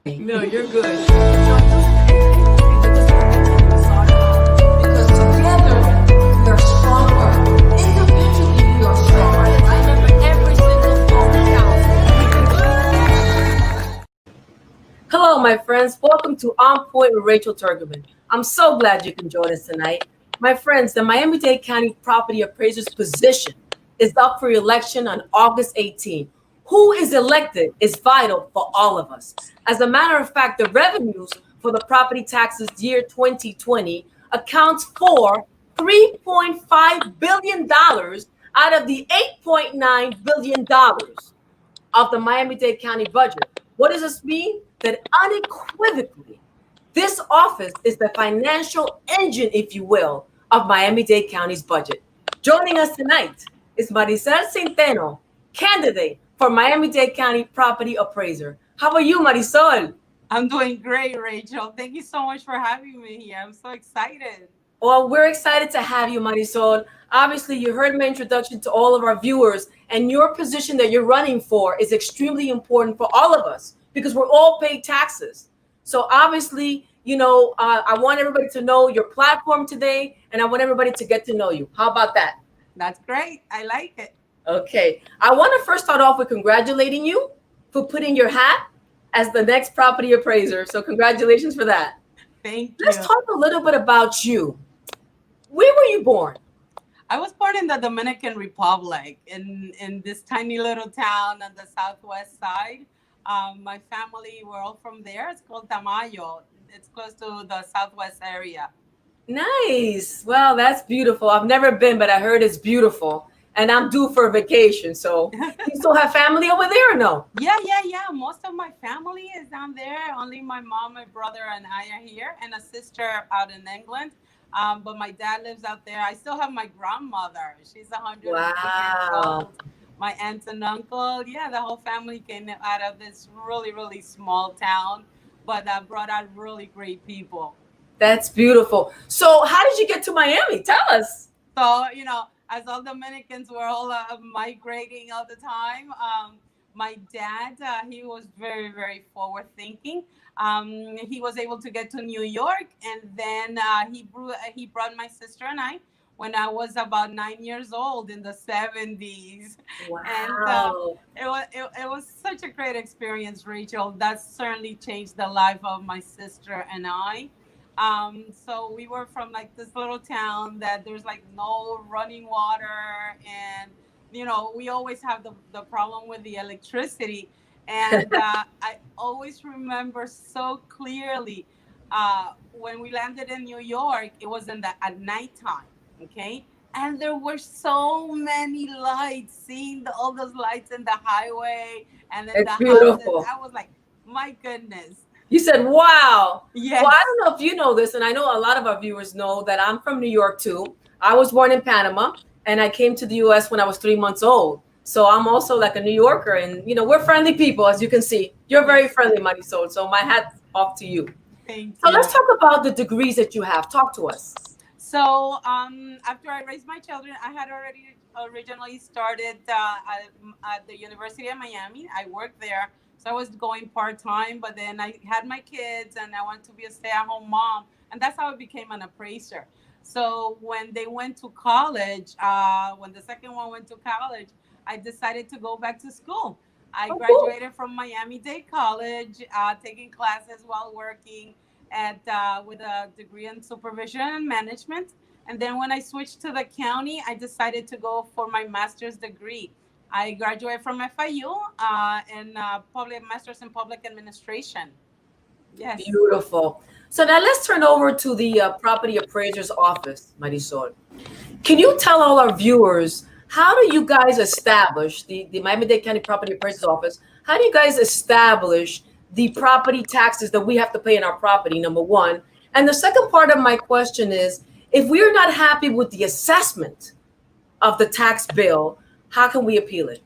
No, you're good. Because together we are stronger. Individually we are stronger. Remember, every single phone counts. Hello, my friends. Welcome to On Point with Rachel Turgerman. I'm so glad you can join us tonight. My friends, the Miami-Dade County Property Appraiser's position is up for election on August 18th. Who is elected is vital for all of us. As a matter of fact, the revenues for the property taxes year 2020 accounts for $3.5 billion out of the $8.9 billion of the Miami-Dade County budget. What does this mean? That unequivocally, this office is the financial engine, if you will, of Miami-Dade County's budget. Joining us tonight is Marisol Zenteno, candidate for Miami-Dade County Property Appraiser. How are you, Marisol? I'm doing great, Rachel. Thank you so much for having me here. I'm so excited. Well, we're excited to have you, Marisol. Obviously, you heard my introduction to all of our viewers, and your position that you're running for is extremely important for all of us because we're all paid taxes. So obviously, I want everybody to know your platform today, and I want everybody to get to know you. How about that? That's great. I like it. Okay. I want to first start off with congratulating you for putting your hat as the next property appraiser. So congratulations for that. Thank you. Let's talk a little bit about you. Where were you born? I was born in the Dominican Republic in this tiny little town on the southwest side. My family were all from there. It's called Tamayo. It's close to the southwest area. Nice. Well, that's beautiful. I've never been, but I heard it's beautiful. And I'm due for a vacation. So you still have family over there or no? Yeah. Most of my family is down there. Only my mom, my brother, and I are here, and a sister out in England. But my dad lives out there. I still have my grandmother. She's 100 years old. My aunt and uncle. Yeah, the whole family came out of this really, really small town, but brought out really great people. That's beautiful. So how did you get to Miami? Tell us. So, as all Dominicans, we're all migrating all the time. My dad, he was very, very forward thinking. He was able to get to New York, and then he brought my sister and I when I was about 9 years old in the 70s. Wow. And it was such a great experience, Rachel. That certainly changed the life of my sister and I. So we were from like this little town that there's like no running water, and we always have the problem with the electricity. And I always remember so clearly when we landed in New York, it was at nighttime, okay? And there were so many lights, seeing all those lights in the highway and in it's the beautiful. houses. I was like, my goodness. You said, wow. Yes. Well, I don't know if you know this, and I know a lot of our viewers know that I'm from New York too. I was born in Panama, and I came to the U.S. when I was 3 months old. So I'm also like a New Yorker, and we're friendly people, as you can see. You're very friendly, Marisol. So my hat's off to you. Thank you. So let's talk about the degrees that you have. Talk to us. So after I raised my children, I had already originally started at the University of Miami. I worked there. So I was going part-time, but then I had my kids and I wanted to be a stay-at-home mom. And that's how I became an appraiser. So when they went to college, when the second one went to college, I decided to go back to school. I graduated from Miami-Dade College, taking classes while working with a degree in supervision and management. And then when I switched to the county, I decided to go for my master's degree. I graduated from FIU in master's in public administration. Yes. Beautiful. So now let's turn over to the property appraiser's office, Marisol. Can you tell all our viewers, how do you guys establish the Miami-Dade County Property Appraiser's Office? How do you guys establish the property taxes that we have to pay in our property, number one? And the second part of my question is, if we're not happy with the assessment of the tax bill, how can we appeal it?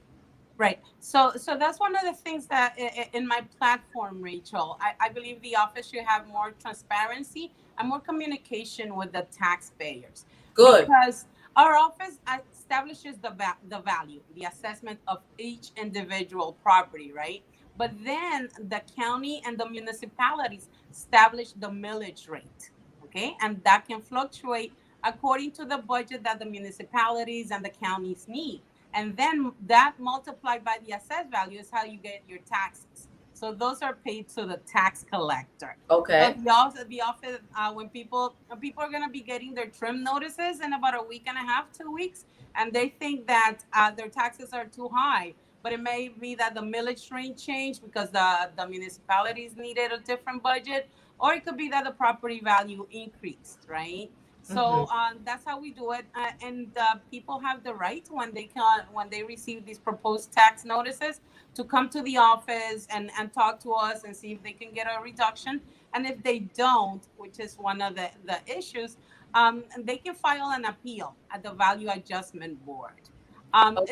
Right. So that's one of the things that in my platform, Rachel, I believe the office should have more transparency and more communication with the taxpayers. Good. Because our office establishes the value, the assessment of each individual property, right? but then the county and the municipalities establish the millage rate. Okay, and that can fluctuate according to the budget that the municipalities and the counties need. And then that multiplied by the assessed value is how you get your taxes. So those are paid to the tax collector. So Okay. the office when people are gonna be getting their trim notices in about a week and a half, 2 weeks, and they think that their taxes are too high, but it may be that the millage rate changed because the municipalities needed a different budget, or it could be that the property value increased, right? Hmm. So that's how we do it, and people have the right when they receive these proposed tax notices to come to the office and talk to us and see if they can get a reduction. And if they don't, which is one of the issues, they can file an appeal at the Value Adjustment Board.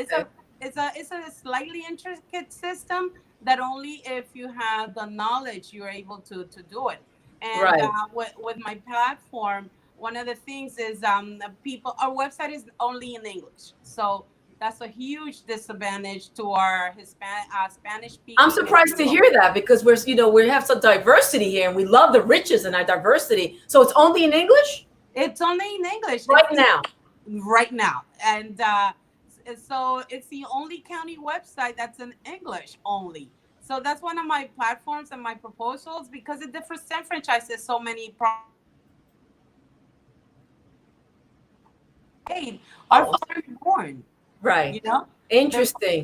It's Okay. a slightly intricate system that only if you have the knowledge you're able to do it. And Right. with my platform, one of the things is people our website is only in English, so that's a huge disadvantage to our Spanish I'm speaking surprised to people. hear that because we have some diversity here and we love the riches in our diversity. So it's only in English It's only in English. It's right the now. right now, and so it's the only county website that's in English only. So that's one of my platforms and my proposals, because it disenfranchises so many paid are Oh, foreign born. right. You know, they're Interesting.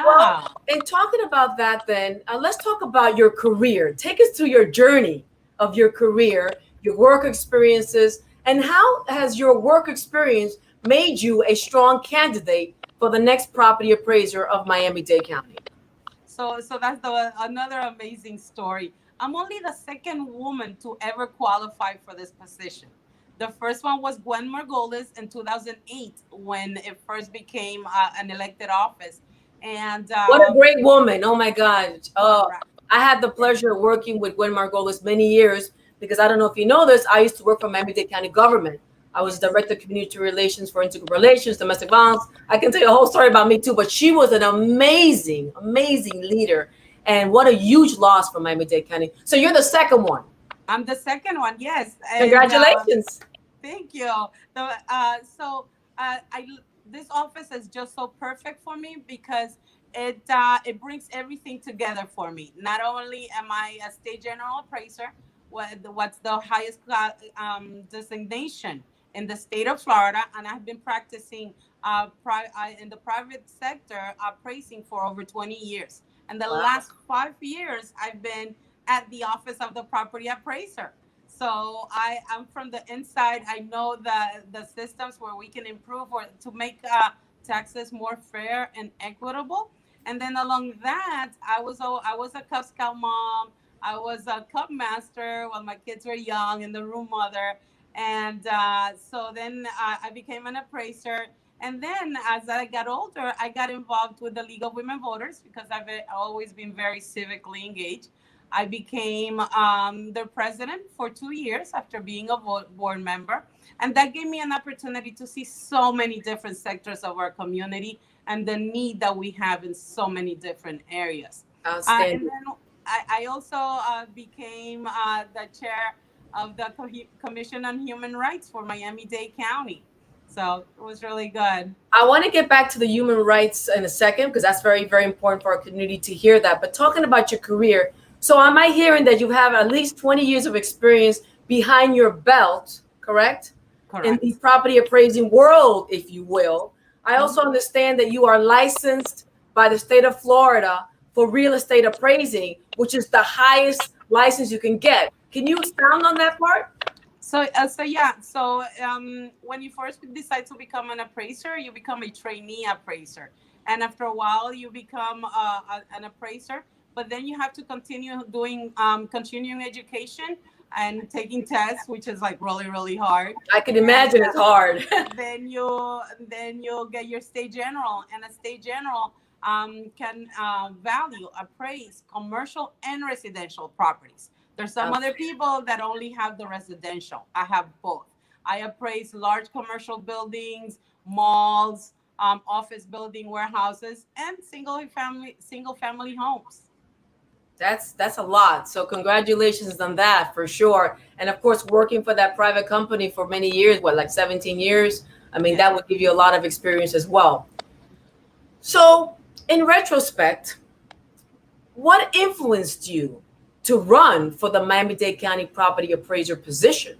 Well, yeah. in talking about that, then let's talk about your career. Take us through your journey of your career, your work experiences, and how has your work experience made you a strong candidate for the next property appraiser of Miami-Dade County? So that's the another amazing story. I'm only the second woman to ever qualify for this position. The first one was Gwen Margolis in 2008 when it first became an elected office, and What a great woman. Oh my God. correct. I had the pleasure of working with Gwen Margolis many years because I don't know if you know this, I used to work for Miami-Dade County government. I was Yes. director of community relations for integral relations, domestic violence. I can tell you a whole story about me too, but she was an amazing, amazing leader. And what a huge loss for Miami-Dade County. So you're the second one. I'm the second one. Yes, and Congratulations. thank you. So I this office is just so perfect for me because it brings everything together for me. Not only am I a state general appraiser, what's the highest designation in the state of Florida, and I've been practicing in the private sector appraising for over 20 years. And the Wow. last 5 years, I've been at the office of the property appraiser. So I am from the inside. I know the systems where we can improve or to make taxes more fair and equitable. And then along that, I was a Cub Scout mom. I was a Cub master when my kids were young and the room mother. And so then I became an appraiser. And then as I got older, I got involved with the League of Women Voters because I've always been very civically engaged. I became their president for 2 years after being a board member. And that gave me an opportunity to see so many different sectors of our community and the need that we have in so many different areas. And Outstanding. then I also became the chair of the Commission on Human Rights for Miami-Dade County. So it was really good. I want to get back to the human rights in a second because that's very, very important for our community to hear that. But talking about your career, so am I hearing that you have at least 20 years of experience behind your belt, correct? In the Correct. property appraising world, if you will. I Mhm. also understand that you are licensed by the state of Florida for real estate appraising, which is the highest license you can get. Can you expound on that part? So yeah. So when you first decide to become an appraiser, you become a trainee appraiser, and after a while, you become an appraiser. But then you have to continue doing continuing education and taking tests, which is like really really hard. I can And imagine it's hard. then you'll get your state general, and a state general can value appraise commercial and residential properties. There's some other people that only have the residential. I have both. I appraise large commercial buildings, malls, office building, warehouses, and single family homes. That's a lot. So congratulations on that for sure. And of course, working for that private company for many years, what, like 17 years? I mean, Yeah. that would give you a lot of experience as well. So, in retrospect, what influenced you to run for the Miami-Dade County property appraiser position?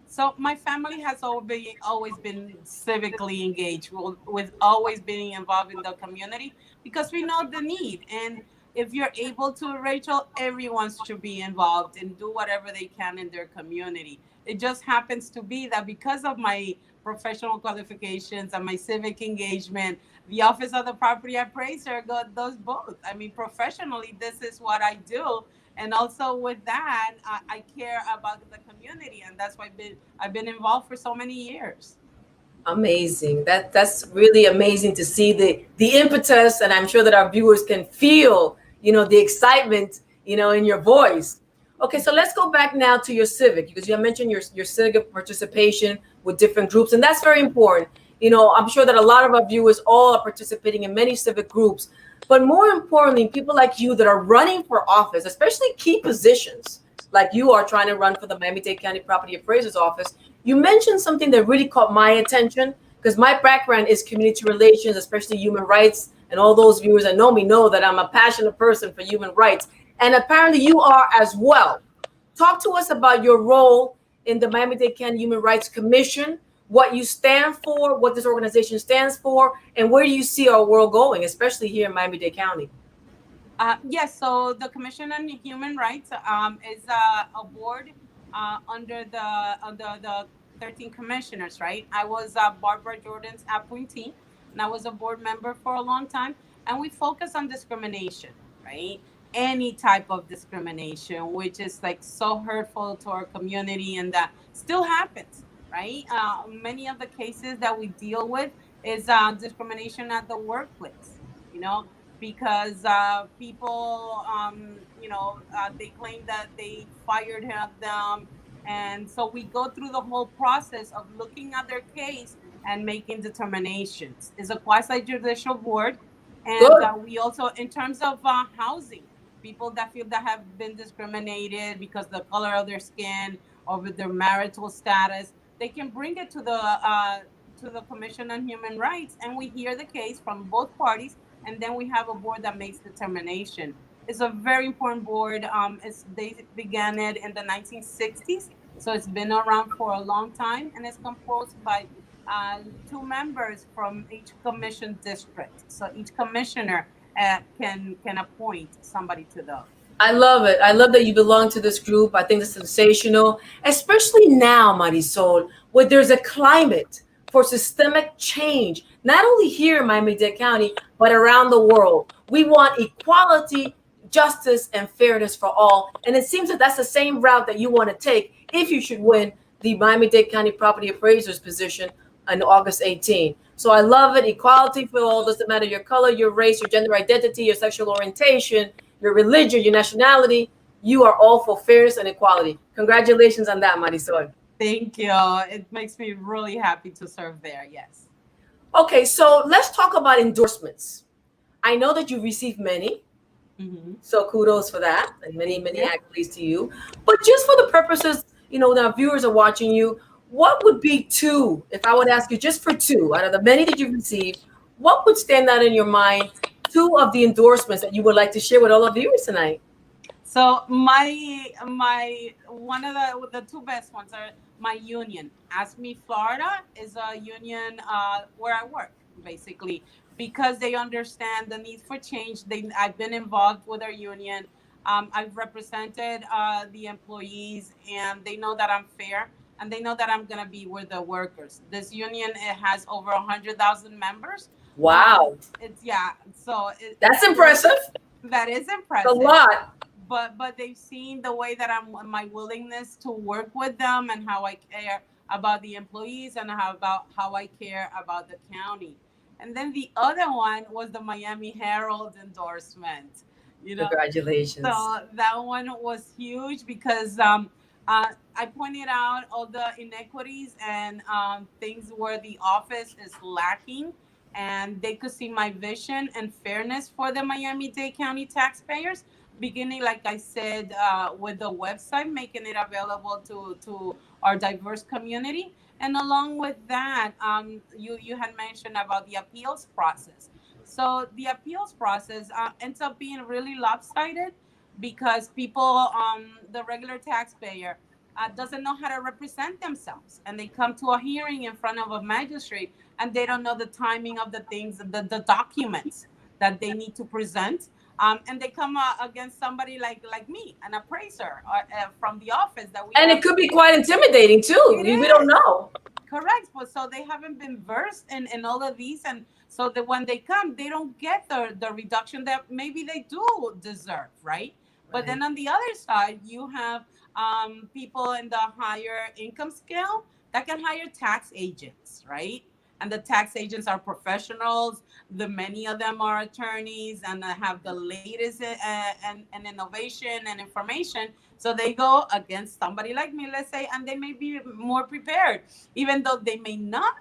So my family has always been civically engaged, with always being involved in the community because we know the need. And if you're able to, Rachel, everyone should be involved and do whatever they can in their community. It just happens to be that because of my professional qualifications and my civic engagement, the Office of the Property Appraiser does both. I mean, professionally, this is what I do, and also with that, I care about the community, and that's why I've been involved for so many years. Amazing. That's really amazing to see the impetus, and I'm sure that our viewers can feel, the excitement, in your voice. Okay, so let's go back now to your civic because you mentioned your civic participation with different groups, and that's very important. I'm sure that a lot of our viewers all are participating in many civic groups, but more importantly, people like you that are running for office, especially key positions, like you are trying to run for the Miami-Dade County Property Appraiser's Office. You mentioned something that really caught my attention because my background is community relations, especially human rights. And all those viewers that know me know that I'm a passionate person for human rights. And apparently you are as well. Talk to us about your role in the Miami-Dade County Human Rights Commission, what you stand for, what this organization stands for, and where do you see our world going, especially here in Miami-Dade County? Yes, so the Commission on Human Rights is a board under the 13 commissioners, right? I was Barbara Jordan's appointee, and I was a board member for a long time. And we focus on discrimination, right? Any type of discrimination, which is like so hurtful to our community, and that still happens, right? Many of the cases that we deal with is discrimination at the workplace, you know, because people, they claim that they fired them. And so we go through the whole process of looking at their case and making determinations. It's a quasi judicial board. And Good. we also, in terms of housing, people that feel that have been discriminated because the color of their skin or with their marital status, they can bring it to the Commission on Human Rights, and we hear the case from both parties, and then we have a board that makes determination. It's a very important board. They began it in the 1960s, so it's been around for a long time, and it's composed by two members from each commission district. So each commissioner can appoint somebody to the. I love it. I love that you belong to this group. I think it's sensational, especially now, Marisol, where there's a climate for systemic change, not only here in Miami-Dade County, but around the world. We want equality, justice, and fairness for all. And it seems that that's the same route that you want to take if you should win the Miami-Dade County Property Appraiser's position on August 18. So I love it. Equality for all. Doesn't matter your color, your race, your gender identity, your sexual orientation, your religion, your nationality. You are all for fairness and equality. Congratulations on that, Marisol. Thank you. It makes me really happy to serve there. Yes. Okay, so let's talk about endorsements. I know that you received many, so kudos for that, and many, many accolades to you. But just for the purposes, the viewers are watching you, what would be two, if I would ask you just for two, out of the many that you've received, what would stand out in your mind, two of the endorsements that you would like to share with all the viewers tonight? So my one of the two best ones are my union. Ask Me Florida is a union where I work, basically, because they understand the need for change. I've been involved with our union. I've represented the employees, and they know that I'm fair, and they know that I'm gonna be with the workers. This union, it has over 100,000 members. Wow, It's yeah. So that's impressive. That is It's impressive. a lot. But they've seen the way that my willingness to work with them, and how I care about the employees, and how I care about the county. And then the other one was the Miami Herald endorsement. Congratulations. So that one was huge because I pointed out all the inequities and things where the office is lacking, and they could see my vision and fairness for the Miami-Dade County taxpayers. beginning, like I said, with the website, making it available to our diverse community. And along with that, you had mentioned about the appeals process. So the appeals process ends up being really lopsided because people, the regular taxpayer, doesn't know how to represent themselves, and they come to a hearing in front of a magistrate, and they don't know the timing of the things, the documents that they need to present, and they come against somebody like me, an appraiser from the office that we And have. it could be quite intimidating too. It We don't is. know. Correct. But so they haven't been versed in all of these. And so that when they come, they don't get the reduction that maybe they do deserve, right? But Right. then on the other side, you have people in the higher income scale that can hire tax agents, right? And the tax agents are professionals. The many of them are attorneys and have the latest and innovation and information. So they go against somebody like me, let's say, and they may be more prepared, even though they may not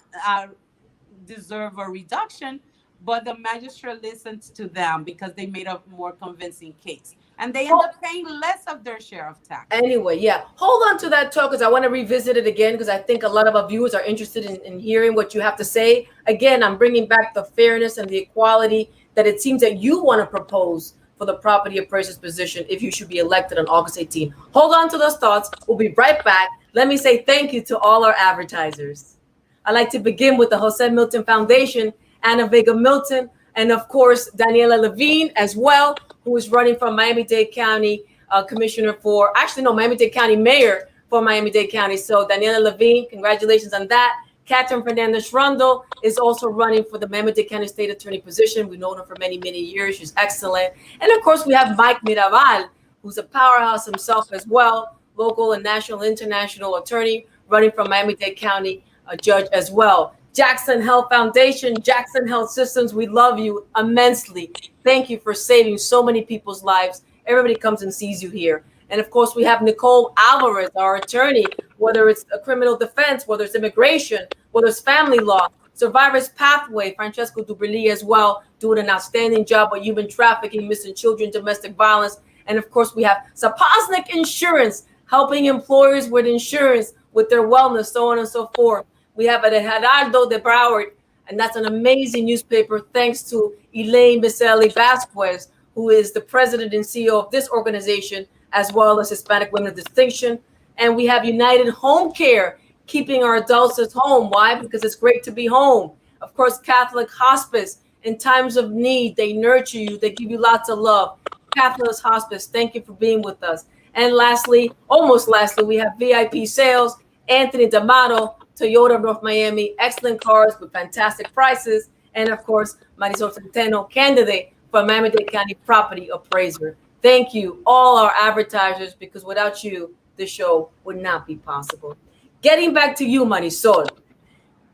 deserve a reduction, but the magistrate listens to them because they made a more convincing case. And they end Oh, up paying less of their share of taxes. anyway, yeah. Hold on to that talk because I want to revisit it again because I think a lot of our viewers are interested in hearing what you have to say. Again, I'm bringing back the fairness and the equality that it seems that you want to propose for the property appraiser's position if you should be elected on August 18th. Hold on to those thoughts. We'll be right back. Let me say thank you to all our advertisers. I'd like to begin with the Jose Milton Foundation, Anna Vega Milton, and of course, Daniela Levine as well, who is running for Miami-Dade County Commissioner for, actually, no, Miami-Dade County Mayor for Miami-Dade County. So Daniela Levine, congratulations on that. Catherine Fernandez Rundle is also running for the Miami-Dade County State Attorney position. We've known her for many, many years. She's excellent. And of course, we have Mike Mirabal, who's a powerhouse himself as well, local and national, international attorney running from Miami-Dade County, a judge as well. Jackson Health Foundation, Jackson Health Systems, we love you immensely. Thank you for saving so many people's lives. Everybody comes and sees you here. And of course, we have Nicole Alvarez, our attorney, whether it's a criminal defense, whether it's immigration, whether it's family law, Survivors Pathway, Francesco Duberli as well, doing an outstanding job with human trafficking, missing children, domestic violence. And of course, we have Sapoznik Insurance, helping employers with insurance, with their wellness, so on and so forth. We have at Gerardo de Broward, and that's an amazing newspaper, thanks to Elaine Biselli Vasquez, who is the president and CEO of this organization, as well as Hispanic Women of Distinction. And we have United Home Care, keeping our adults at home. Why? Because it's great to be home. Of course, Catholic Hospice, in times of need, they nurture you, they give you lots of love. Catholic Hospice, thank you for being with us. And lastly, almost lastly, we have VIP Sales, Anthony D'Amato, Toyota of North Miami, excellent cars with fantastic prices. And of course, Marisol Zenteno, candidate for Miami-Dade County Property Appraiser. Thank you, all our advertisers, because without you, the show would not be possible. Getting back to you, Marisol,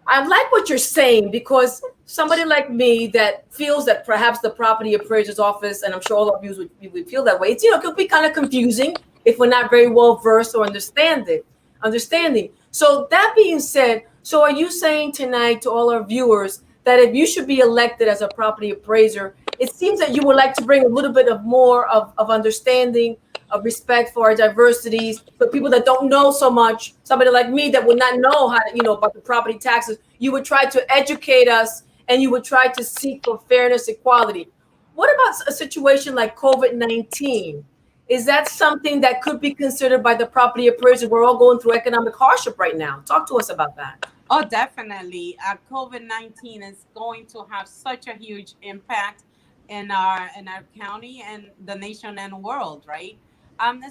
I like what you're saying because somebody like me that feels that perhaps the property appraiser's office, and I'm sure all of you would feel that way, it's, it could be kind of confusing if we're not very well versed or understanding. So that being said, so are you saying tonight to all our viewers that if you should be elected as a property appraiser, it seems that you would like to bring a little bit of more of understanding, of respect for our diversities, for people that don't know so much, somebody like me that would not know how to, about the property taxes, you would try to educate us and you would try to seek for fairness, equality. What about a situation like COVID-19? Is that something that could be considered by the property appraiser? We're all going through economic hardship right now. Talk to us about that. Oh, definitely. COVID-19 is going to have such a huge impact in our county and the nation and world, right?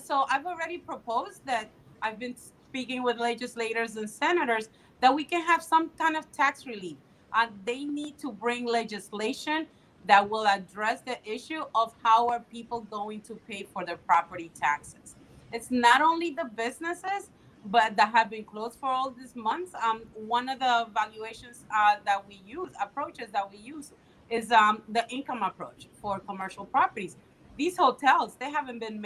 So I've already proposed that. I've been speaking with legislators and senators that we can have some kind of tax relief. They need to bring legislation that will address the issue of how are people going to pay for their property taxes. It's not only the businesses, but that have been closed for all these months. One of the valuations that we use, approaches that we use, is the income approach for commercial properties. These hotels, they haven't been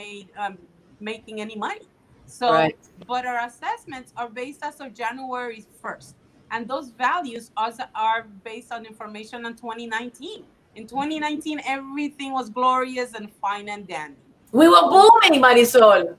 making any money. So, Right. but our assessments are based as of January 1st. And those values also are based on information on 2019. In 2019, everything was glorious and fine and dandy. We were booming, Marisol.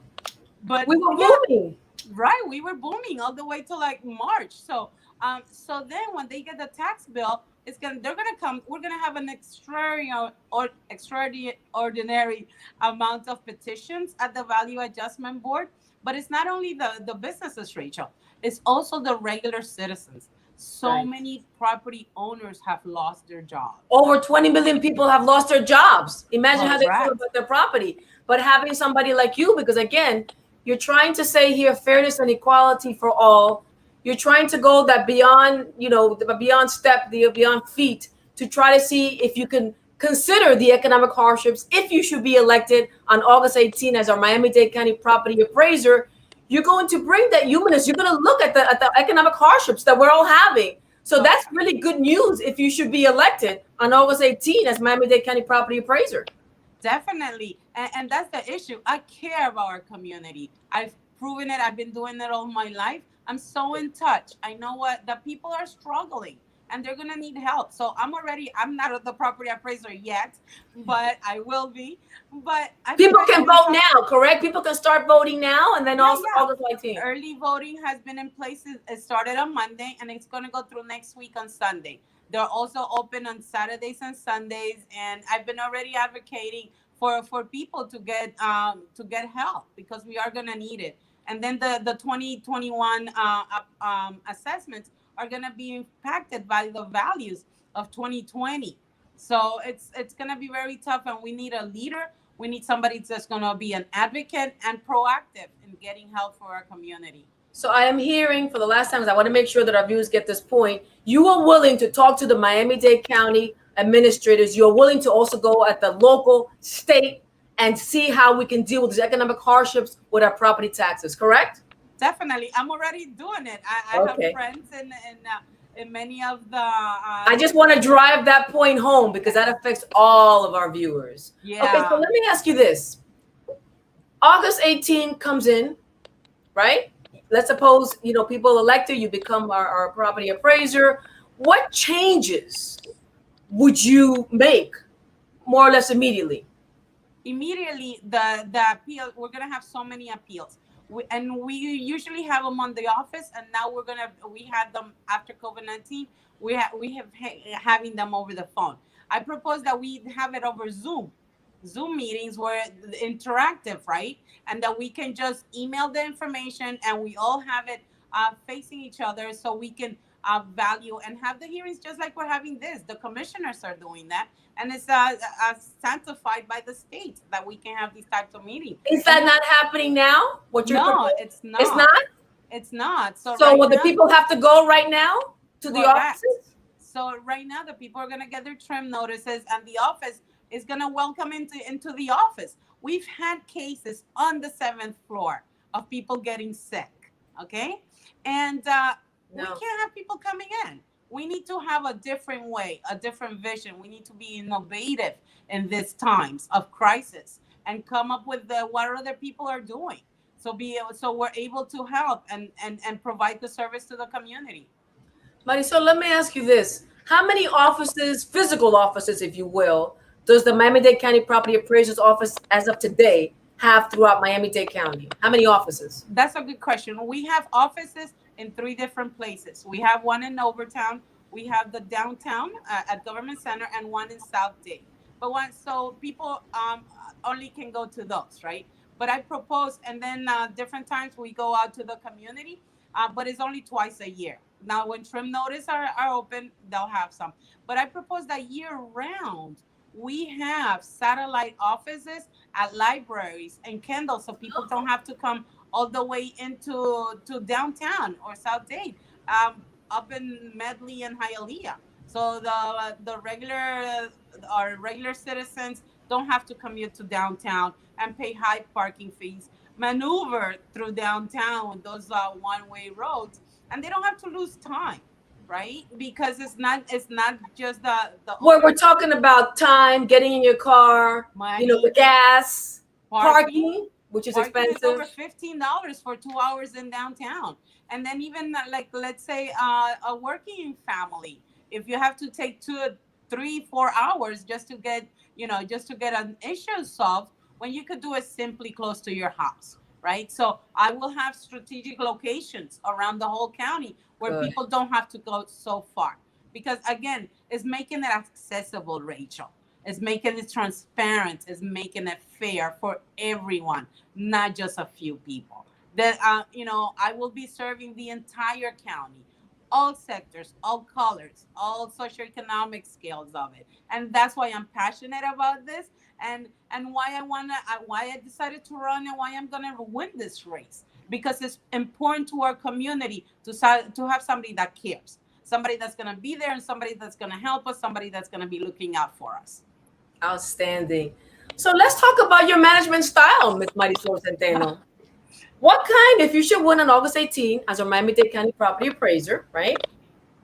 But We were yeah, booming. right, we were booming all the way to like March. So then when they get the tax bill, they're gonna come. We're gonna have an extraordinary amount of petitions at the Value Adjustment Board. But it's not only the businesses, Rachel. It's also the regular citizens. So Right. many property owners have lost their jobs. Over 20 million people have lost their jobs. Imagine how they feel Correct. about their property. But having somebody like you, because again, you're trying to say here fairness and equality for all. You're trying to go that beyond, the beyond step, the beyond feet to try to see if you can consider the economic hardships if you should be elected on August 18 as our Miami-Dade County property appraiser. You're going to bring that humanness. You're going to look at the economic hardships that we're all having. So that's really good news if you should be elected on August 18 as Miami-Dade County property appraiser. Definitely. And that's the issue. I care about our community. I've proven it. I've been doing it all my life. I'm so in touch. I know what the people are struggling and they're going to need help. So I'm not the property appraiser yet, but I will be. But people can vote now, correct? People can start voting now and then also August 19. Early voting has been in place. It started on Monday and it's going to go through next week on Sunday. They're also open on Saturdays and Sundays, and I've been already advocating for people to get help because we are gonna need it. And then the 2021 assessments are gonna be impacted by the values of 2020. So it's gonna be very tough, and we need a leader. We need somebody that's gonna be an advocate and proactive in getting help for our community. So I am hearing for the last time, I want to make sure that our viewers get this point. You are willing to talk to the Miami-Dade County administrators. You're willing to also go at the local, state, and see how we can deal with these economic hardships with our property taxes, correct? Definitely. I'm already doing it. I have friends in many of the... I just want to drive that point home because that affects all of our viewers. Yeah. Okay, so let me ask you this. August 18 comes in, right? Let's suppose, people elected, you become our property appraiser. What changes would you make more or less immediately? Immediately, the appeal, we're going to have so many appeals. We usually have them on the office, and now we had them after COVID-19. We have having them over the phone. I propose that we have it over Zoom meetings where interactive, right? And that we can just email the information and we all have it facing each other so we can value and have the hearings just like we're having this. The commissioners are doing that. And it's sanctified by the state that we can have these types of meetings. Is that not happening now? No, it's not. It's not? It's not. So will the people have to go right now to the offices? So right now, the people are going to get their trim notices and the office is going to welcome into the office. We've had cases on the 7th floor of people getting sick, okay? And we can't have people coming in. We need to have a different way, a different vision. We need to be innovative in these times of crisis and come up with what other people are doing. So we're able to help and provide the service to the community. Marisol, let me ask you this. How many offices, physical offices, if you will, does the Miami-Dade County Property Appraiser's Office, as of today, have throughout Miami-Dade County? How many offices? That's a good question. We have offices in 3 different places. We have one in Overtown. We have the downtown at Government Center and one in South Dade. So people only can go to those, right? But I propose, and then different times we go out to the community, but it's only twice a year. Now, when trim notices are open, they'll have some. But I propose that year round, we have satellite offices at libraries and Kendall, so people don't have to come all the way into downtown or South Dade, up in Medley and Hialeah. So our regular citizens don't have to commute to downtown and pay high parking fees, maneuver through downtown with those one-way roads, and they don't have to lose time. Right? Because it's not just the we're talking about time, getting in your car, money, the gas, parking, which is expensive. Is over $15 for 2 hours in downtown. And then even let's say a working family, if you have to take 2, 3, 4 hours just to get an issue solved, when you could do it simply close to your house, right? So I will have strategic locations around the whole county where Good. people don't have to go so far. Because again, it's making it accessible, Rachel. It's making it transparent. It's making it fair for everyone, not just a few people. That I will be serving the entire county, all sectors, all colors, all socioeconomic scales of it, and that's why I'm passionate about this, and why I decided to run, and why I'm gonna win this race, because it's important to our community to have somebody that cares, somebody that's gonna be there, and somebody that's gonna help us, somebody that's gonna be looking out for us. Outstanding. So let's talk about your management style, Ms. Marisol Zenteno. What kind, if you should win on August 18 as a Miami-Dade County property appraiser, right?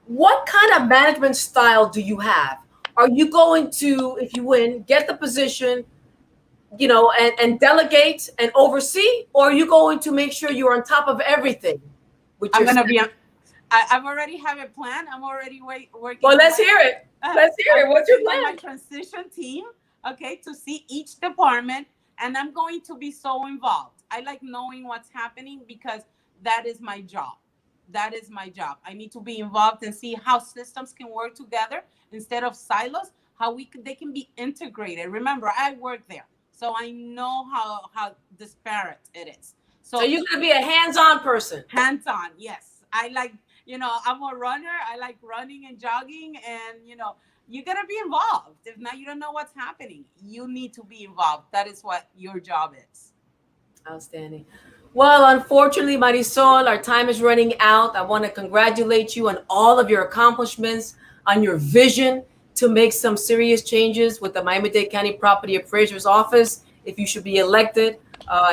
What kind of management style do you have? Are you going to, if you win, get the position, and delegate and oversee, or are you going to make sure you're on top of everything? I'm going to be, I've already have a plan. I'm already working. Well, let's hear it. Let's hear it. What's your plan? My transition team, okay, to see each department, and I'm going to be so involved. I like knowing what's happening because that is my job. That is my job. I need to be involved and see how systems can work together instead of silos, how they can be integrated. Remember, I work there, so I know how disparate it is. So you're going to be a hands-on person. Hands-on, yes. I like, I'm a runner. I like running and jogging, and, you got to be involved. If not, you don't know what's happening. You need to be involved. That is what your job is. Outstanding. Well, unfortunately, Marisol, our time is running out. I want to congratulate you on all of your accomplishments, on your vision to make some serious changes with the Miami-Dade County Property Appraiser's Office. If you should be elected,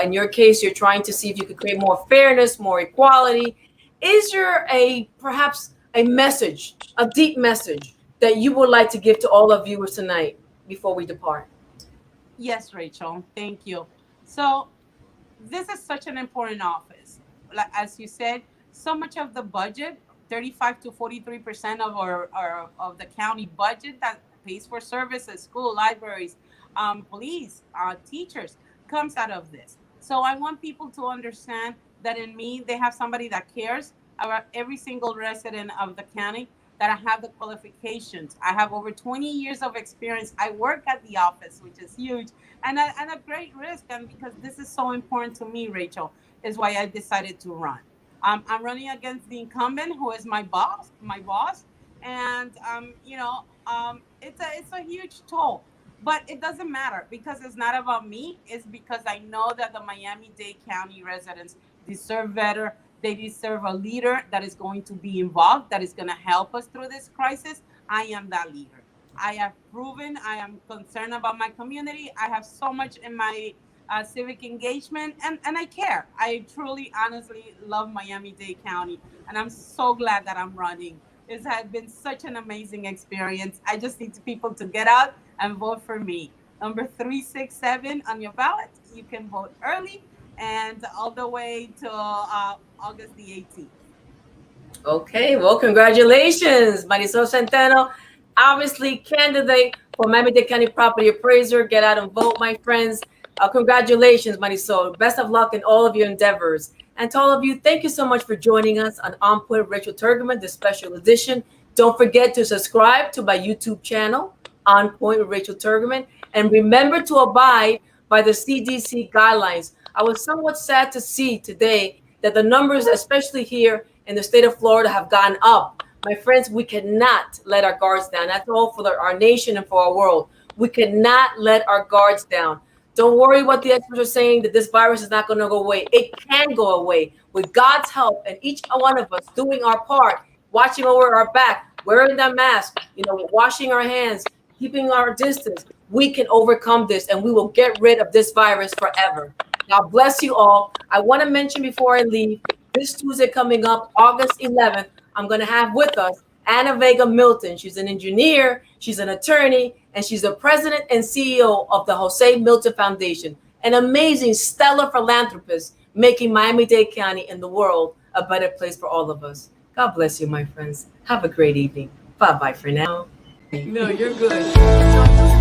in your case, you're trying to see if you could create more fairness, more equality. Is there perhaps a message, a deep message that you would like to give to all of viewers tonight before we depart? Yes, Rachel. Thank you. So this is such an important office. Like, as you said, so much of the budget, 35 to 43% of the county budget that pays for services, school, libraries, police, teachers, comes out of this. So I want people to understand that in me, they have somebody that cares about every single resident of the county, that I have the qualifications. I have over 20 years of experience. I work at the office, which is huge, and a great risk. And because this is so important to me, Rachel, is why I decided to run. I'm running against the incumbent, who is my boss, and it's a huge toll. But it doesn't matter, because it's not about me. It's because I know that the Miami-Dade County residents deserve better. They deserve a leader that is going to be involved, that is going to help us through this crisis. I am that leader. I have proven I am concerned about my community. I have so much in my civic engagement, and I care. I truly, honestly love Miami-Dade County, and I'm so glad that I'm running. It has been such an amazing experience. I just need people to get out and vote for me. Number 367 on your ballot. You can vote early and all the way to August the 18th. Okay, well, congratulations, Marisol Zenteno. Obviously, candidate for Miami-Dade County Property Appraiser. Get out and vote, my friends. Congratulations, Marisol. Best of luck in all of your endeavors. And to all of you, thank you so much for joining us on Point with Rachel Turgeman, this special edition. Don't forget to subscribe to my YouTube channel, On Point with Rachel Turgeman. And remember to abide by the CDC guidelines. I was somewhat sad to see today that the numbers, especially here in the state of Florida, have gone up. My friends, we cannot let our guards down. That's all for our nation and for our world. We cannot let our guards down. Don't worry what the experts are saying, that this virus is not going to go away. It can go away with God's help, and each one of us doing our part, watching over our back, wearing that mask, washing our hands, keeping our distance. We can overcome this, and we will get rid of this virus forever. God bless you all. I want to mention before I leave, this Tuesday coming up, August 11th, I'm going to have with us Anna Vega Milton. She's an engineer, she's an attorney, and she's the president and CEO of the Jose Milton Foundation, an amazing, stellar philanthropist, making Miami-Dade County and the world a better place for all of us. God bless you, my friends. Have a great evening. Bye-bye for now. No, you're good.